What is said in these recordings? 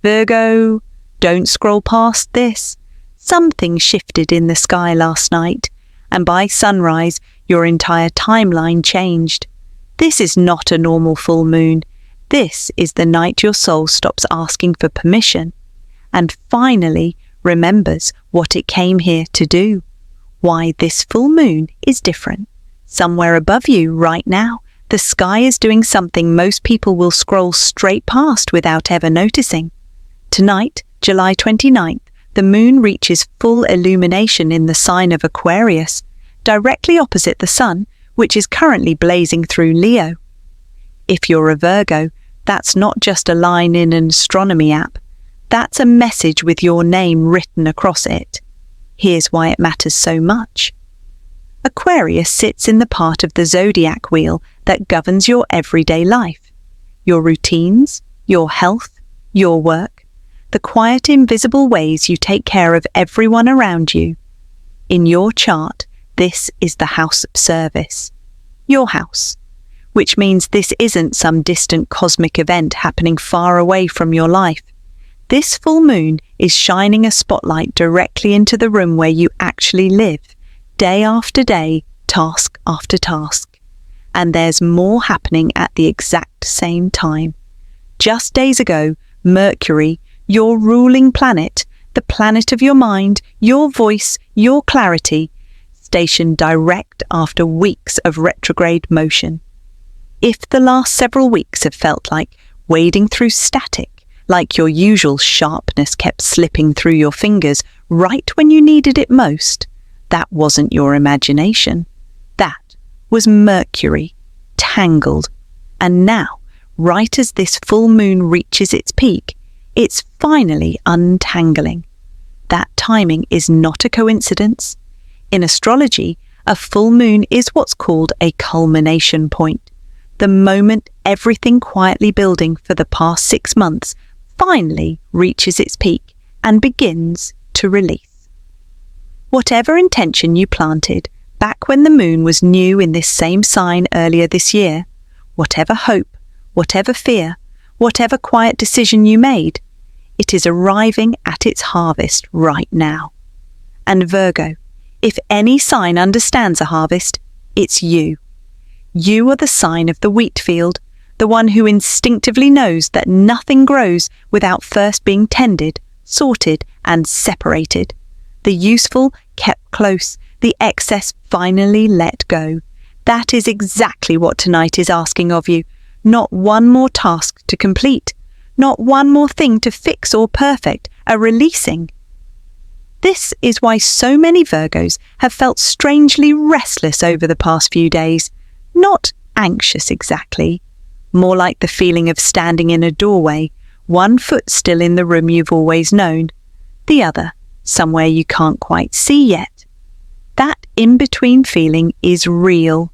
Virgo, don't scroll past this. Something shifted in the sky last night, and by sunrise, your entire timeline changed. This is not a normal full moon. This is the night your soul stops asking for permission and finally remembers what it came here to do. Why this full moon is different. Somewhere above you right now, the sky is doing something most people will scroll straight past without ever noticing. Tonight, July 29th, the moon reaches full illumination in the sign of Aquarius, directly opposite the sun, which is currently blazing through Leo. If you're a Virgo, that's not just a line in an astronomy app. That's a message with your name written across it. Here's why it matters so much. Aquarius sits in the part of the zodiac wheel that governs your everyday life, your routines, your health, your work, the quiet, invisible ways you take care of everyone around you. In your chart, this is the house of service, your house, which means this isn't some distant cosmic event happening far away from your life. This full moon is shining a spotlight directly into the room where you actually live, day after day, task after task. And there's more happening at the exact same time. Just days ago, Mercury, your ruling planet, the planet of your mind, your voice, your clarity, stationed direct after weeks of retrograde motion. If the last several weeks have felt like wading through static, like your usual sharpness kept slipping through your fingers right when you needed it most, that wasn't your imagination. That was Mercury, tangled. And now, right as this full moon reaches its peak, it's finally untangling. That timing is not a coincidence. In astrology, a full moon is what's called a culmination point. The moment everything quietly building for the past 6 months finally reaches its peak and begins to release. Whatever intention you planted back when the moon was new in this same sign earlier this year, whatever hope, whatever fear, whatever quiet decision you made, it is arriving at its harvest right now. And Virgo, if any sign understands a harvest, it's you. You are the sign of the wheat field, the one who instinctively knows that nothing grows without first being tended, sorted, and separated. The useful kept close, the excess finally let go. That is exactly what tonight is asking of you. Not one more task to complete, not one more thing to fix or perfect, a releasing. This is why so many Virgos have felt strangely restless over the past few days. Not anxious exactly, more like the feeling of standing in a doorway, one foot still in the room you've always known, the other somewhere you can't quite see yet. That in-between feeling is real.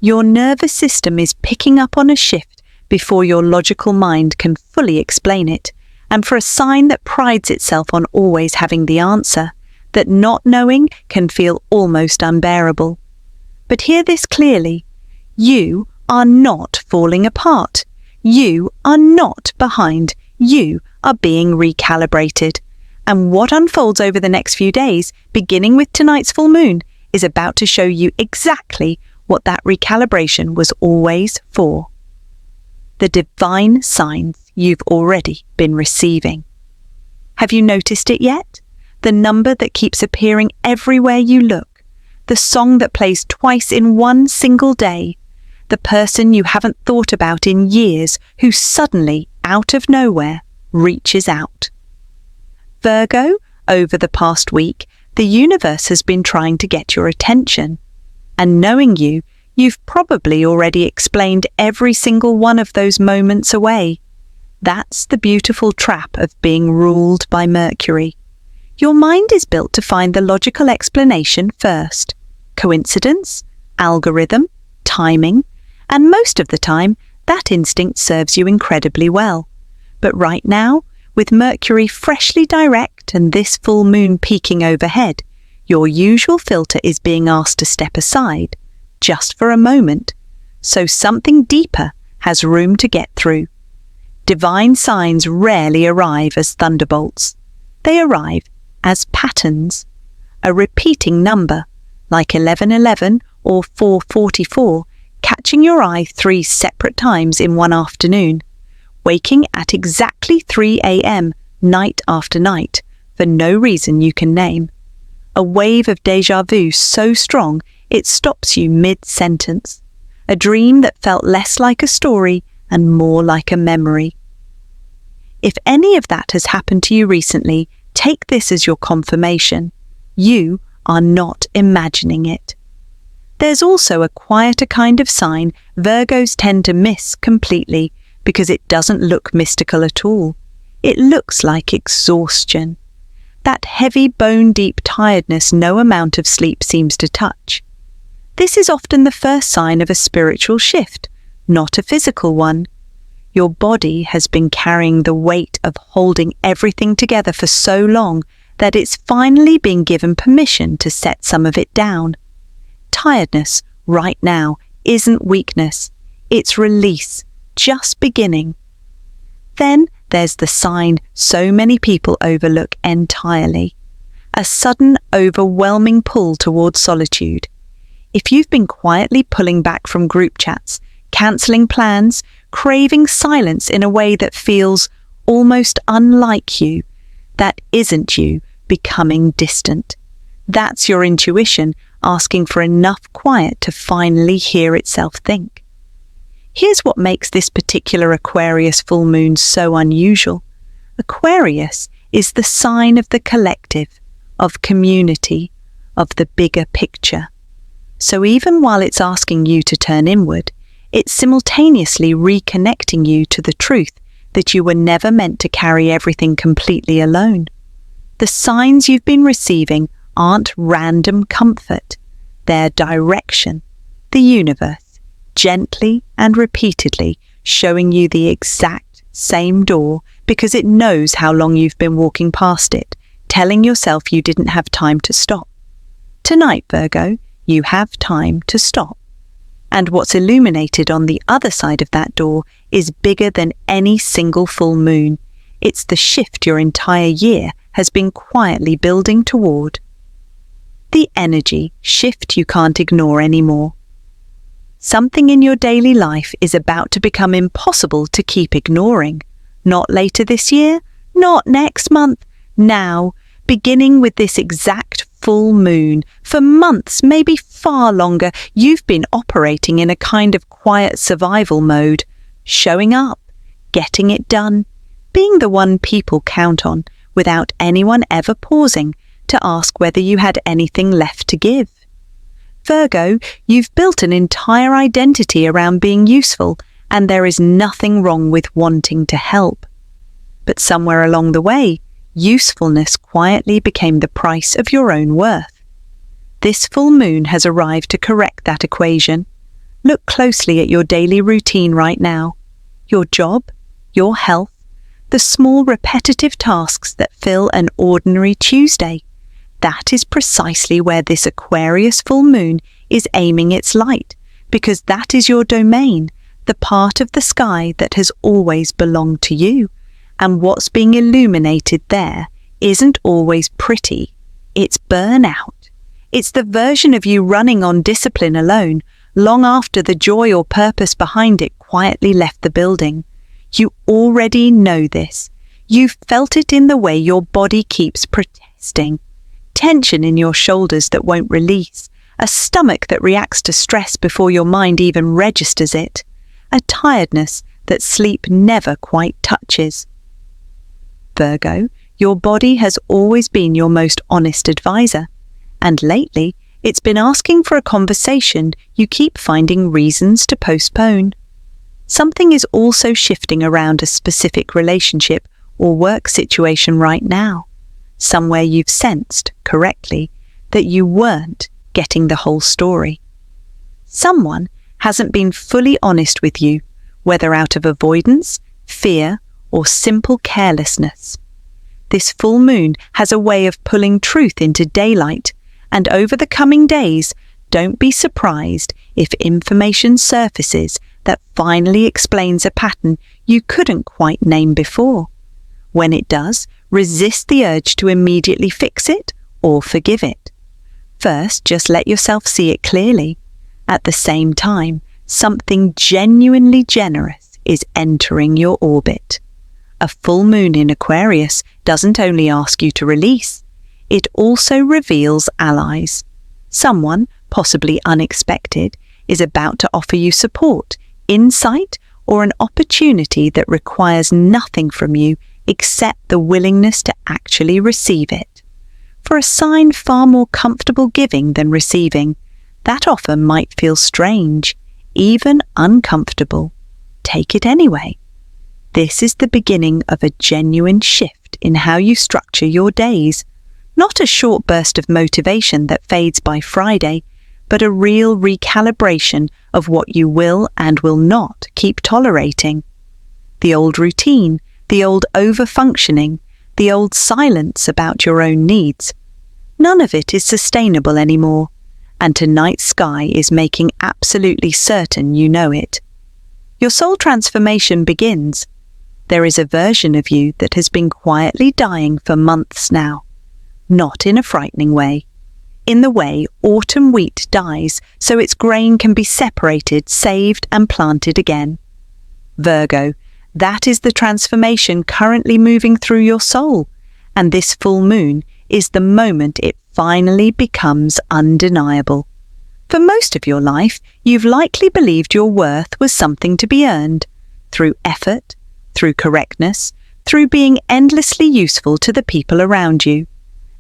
Your nervous system is picking up on a shift before your logical mind can fully explain it, and for a sign that prides itself on always having the answer, that not knowing can feel almost unbearable. But hear this clearly. You are not falling apart. You are not behind. You are being recalibrated. And what unfolds over the next few days, beginning with tonight's full moon, is about to show you exactly what that recalibration was always for. The divine signs you've already been receiving. Have you noticed it yet? The number that keeps appearing everywhere you look. The song that plays twice in one single day. The person you haven't thought about in years who suddenly, out of nowhere, reaches out. Virgo, over the past week, the universe has been trying to get your attention. And knowing you, you've probably already explained every single one of those moments away. That's the beautiful trap of being ruled by Mercury. Your mind is built to find the logical explanation first. Coincidence, algorithm, timing, and most of the time, that instinct serves you incredibly well. But right now, with Mercury freshly direct and this full moon peeking overhead, your usual filter is being asked to step aside, just for a moment, so something deeper has room to get through. Divine signs rarely arrive as thunderbolts. They arrive as patterns. A repeating number, like 1111 or 444, catching your eye 3 separate times in one afternoon, waking at exactly 3 a.m. night after night for no reason you can name. A wave of déjà vu so strong it stops you mid-sentence. A dream that felt less like a story and more like a memory. If any of that has happened to you recently, take this as your confirmation. You are not imagining it. There's also a quieter kind of sign Virgos tend to miss completely because it doesn't look mystical at all. It looks like exhaustion. That heavy bone-deep tiredness no amount of sleep seems to touch. This is often the first sign of a spiritual shift, not a physical one. Your body has been carrying the weight of holding everything together for so long that it's finally been given permission to set some of it down. Tiredness, right now, isn't weakness. It's release, just beginning. Then there's the sign so many people overlook entirely. A sudden, overwhelming pull towards solitude. If you've been quietly pulling back from group chats, cancelling plans, craving silence in a way that feels almost unlike you, that isn't you becoming distant. That's your intuition asking for enough quiet to finally hear itself think. Here's what makes this particular Aquarius full moon so unusual. Aquarius is the sign of the collective, of community, of the bigger picture. So even while it's asking you to turn inward, it's simultaneously reconnecting you to the truth that you were never meant to carry everything completely alone. The signs you've been receiving aren't random comfort. They're direction. The universe, gently and repeatedly showing you the exact same door because it knows how long you've been walking past it, telling yourself you didn't have time to stop. Tonight, Virgo, you have time to stop. And what's illuminated on the other side of that door is bigger than any single full moon. It's the shift your entire year has been quietly building toward. The energy shift you can't ignore anymore. Something in your daily life is about to become impossible to keep ignoring. Not later this year, not next month, now, beginning with this exact full moon. For months, maybe far longer, you've been operating in a kind of quiet survival mode, showing up, getting it done, being the one people count on without anyone ever pausing to ask whether you had anything left to give. Virgo, you've built an entire identity around being useful, and there is nothing wrong with wanting to help. But somewhere along the way, usefulness quietly became the price of your own worth. This full moon has arrived to correct that equation. Look closely at your daily routine right now. Your job, your health, the small repetitive tasks that fill an ordinary Tuesday. That is precisely where this Aquarius full moon is aiming its light, because that is your domain, the part of the sky that has always belonged to you. And what's being illuminated there isn't always pretty. It's burnout. It's the version of you running on discipline alone, long after the joy or purpose behind it quietly left the building. You already know this. You've felt it in the way your body keeps protesting. Tension in your shoulders that won't release. A stomach that reacts to stress before your mind even registers it. A tiredness that sleep never quite touches. Virgo, your body has always been your most honest advisor, and lately it's been asking for a conversation you keep finding reasons to postpone. Something is also shifting around a specific relationship or work situation right now, somewhere you've sensed, correctly, that you weren't getting the whole story. Someone hasn't been fully honest with you, whether out of avoidance, fear, or simple carelessness. This full moon has a way of pulling truth into daylight, and over the coming days, don't be surprised if information surfaces that finally explains a pattern you couldn't quite name before. When it does, resist the urge to immediately fix it or forgive it. First, just let yourself see it clearly. At the same time, something genuinely generous is entering your orbit. A full moon in Aquarius doesn't only ask you to release, it also reveals allies. Someone, possibly unexpected, is about to offer you support, insight, or an opportunity that requires nothing from you except the willingness to actually receive it. For a sign far more comfortable giving than receiving, that offer might feel strange, even uncomfortable. Take it anyway. This is the beginning of a genuine shift in how you structure your days. Not a short burst of motivation that fades by Friday, but a real recalibration of what you will and will not keep tolerating. The old routine, the old over-functioning, the old silence about your own needs. None of it is sustainable anymore, and tonight's sky is making absolutely certain you know it. Your soul transformation begins. There is a version of you that has been quietly dying for months now. Not in a frightening way. In the way autumn wheat dies so its grain can be separated, saved and planted again. Virgo, that is the transformation currently moving through your soul, and this full moon is the moment it finally becomes undeniable. For most of your life, you've likely believed your worth was something to be earned, through effort, through correctness, through being endlessly useful to the people around you.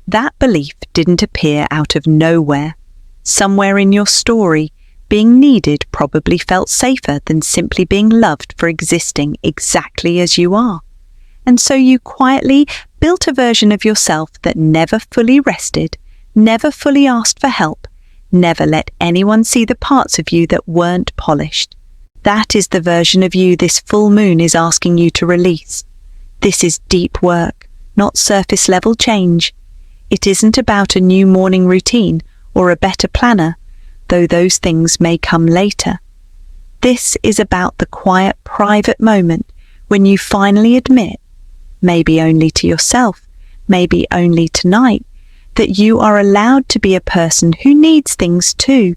That belief didn't appear out of nowhere. Somewhere in your story, being needed probably felt safer than simply being loved for existing exactly as you are. And so you quietly built a version of yourself that never fully rested, never fully asked for help, never let anyone see the parts of you that weren't polished. That is the version of you this full moon is asking you to release. This is deep work, not surface-level change. It isn't about a new morning routine or a better planner, though those things may come later. This is about the quiet, private moment when you finally admit, maybe only to yourself, maybe only tonight, that you are allowed to be a person who needs things too,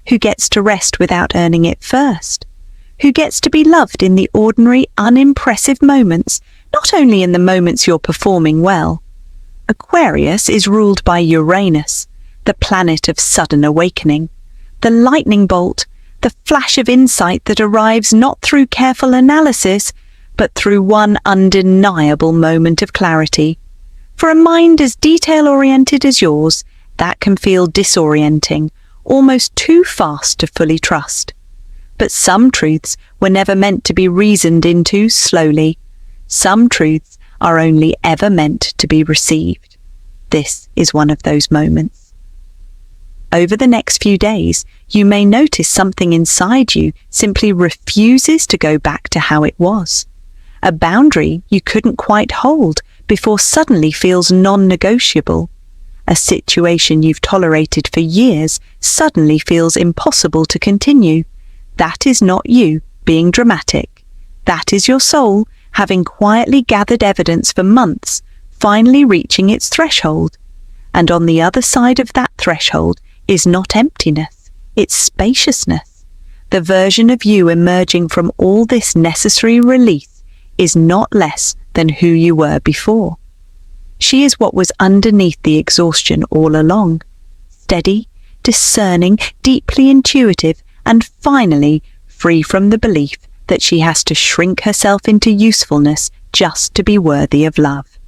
who gets to rest without earning it first, who gets to be loved in the ordinary, unimpressive moments, not only in the moments you're performing well. Aquarius is ruled by Uranus, the planet of sudden awakening, the lightning bolt, the flash of insight that arrives not through careful analysis, but through one undeniable moment of clarity. For a mind as detail-oriented as yours, that can feel disorienting, almost too fast to fully trust. But some truths were never meant to be reasoned into slowly. Some truths are only ever meant to be received. This is one of those moments. Over the next few days, you may notice something inside you simply refuses to go back to how it was. A boundary you couldn't quite hold before suddenly feels non-negotiable. A situation you've tolerated for years suddenly feels impossible to continue. That is not you being dramatic. That is your soul, having quietly gathered evidence for months, finally reaching its threshold. And on the other side of that threshold is not emptiness, it's spaciousness. The version of you emerging from all this necessary release is not less than who you were before. She is what was underneath the exhaustion all along. Steady, discerning, deeply intuitive, and finally free from the belief that she has to shrink herself into usefulness just to be worthy of love.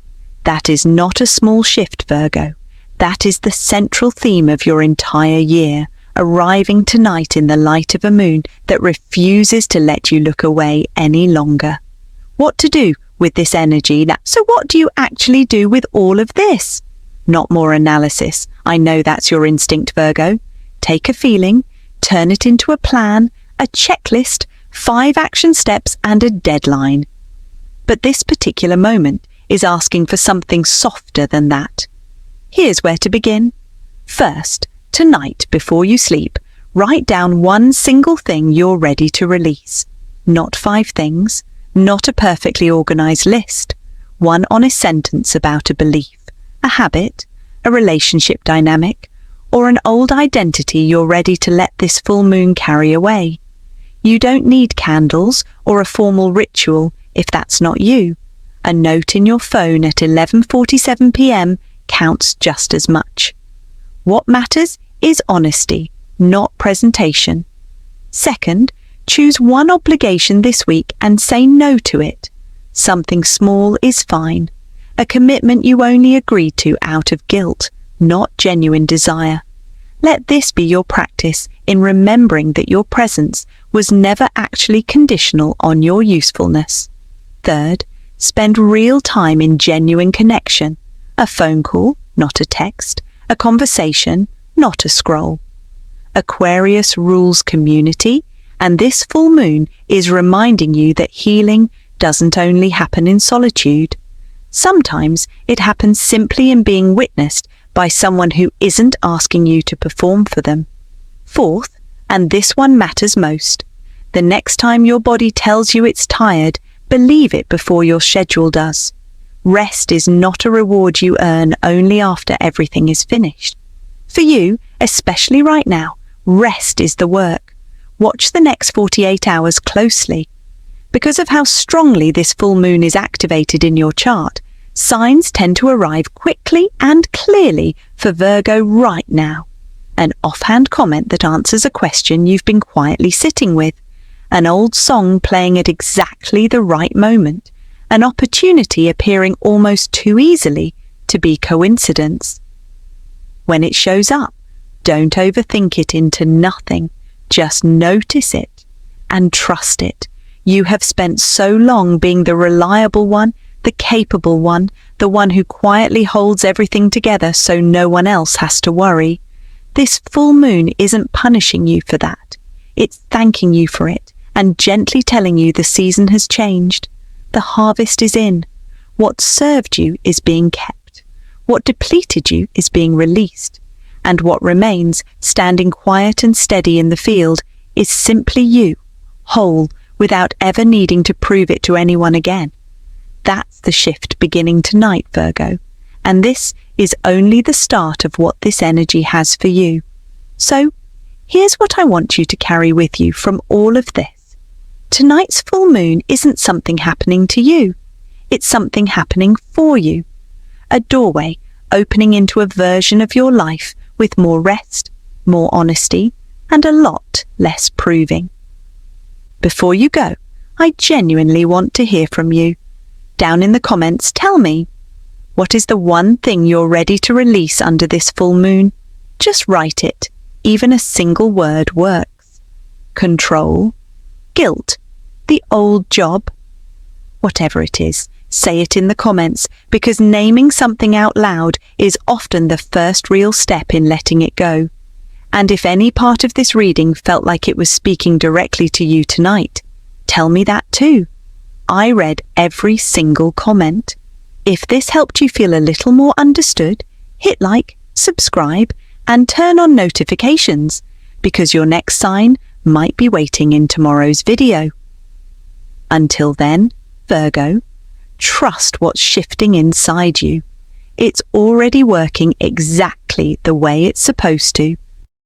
That is not a small shift, Virgo. That is the central theme of your entire year, arriving tonight in the light of a moon that refuses to let you look away any longer. What to do with this energy now? So what do you actually do with all of this? Not more analysis. I know that's your instinct, Virgo. Take a feeling, turn it into a plan, a checklist, 5 action steps and a deadline. But this particular moment is asking for something softer than that. Here's where to begin. First, tonight before you sleep, Write down one single thing you're ready to release. Not 5 things, not a perfectly organized list. One honest sentence about a belief, a habit, a relationship dynamic, or an old identity you're ready to let this full moon carry away. You don't need candles or a formal ritual if that's not you. A note in your phone at 11:47 p.m. counts just as much. What matters is honesty, not presentation. Second, choose one obligation this week and say no to it. Something small is fine. A commitment you only agreed to out of guilt, not genuine desire. Let this be your practice in remembering that your presence was never actually conditional on your usefulness. Third, spend real time in genuine connection. A phone call, not a text. A conversation, not a scroll. Aquarius rules community, and this full moon is reminding you that healing doesn't only happen in solitude. Sometimes it happens simply in being witnessed by someone who isn't asking you to perform for them. Fourth, and this one matters most, the next time your body tells you it's tired, believe it before your schedule does. Rest is not a reward you earn only after everything is finished. For you, especially right now, rest is the work. Watch the next 48 hours closely. Because of how strongly this full moon is activated in your chart, signs tend to arrive quickly and clearly for Virgo right now. An offhand comment that answers a question you've been quietly sitting with. An old song playing at exactly the right moment. An opportunity appearing almost too easily to be coincidence. When it shows up, don't overthink it into nothing. Just notice it and trust it. You have spent so long being the reliable one, the capable one, the one who quietly holds everything together so no one else has to worry. This full moon isn't punishing you for that. It's thanking you for it and gently telling you the season has changed. The harvest is in. What served you is being kept. What depleted you is being released. And what remains, standing quiet and steady in the field, is simply you, whole, without ever needing to prove it to anyone again. That's the shift beginning tonight, Virgo. And this is only the start of what this energy has for you. So, here's what I want you to carry with you from all of this. Tonight's full moon isn't something happening to you. It's something happening for you. A doorway opening into a version of your life with more rest, more honesty, and a lot less proving. Before you go, I genuinely want to hear from you. Down in the comments, tell me, what is the one thing you're ready to release under this full moon? Just write it. Even a single word works. Control, guilt, the old job. Whatever it is, say it in the comments, because naming something out loud is often the first real step in letting it go. And if any part of this reading felt like it was speaking directly to you tonight, tell me that too. I read every single comment. If this helped you feel a little more understood, hit like, subscribe, and turn on notifications, because your next sign might be waiting in tomorrow's video. Until then, Virgo, trust what's shifting inside you. It's already working exactly the way it's supposed to.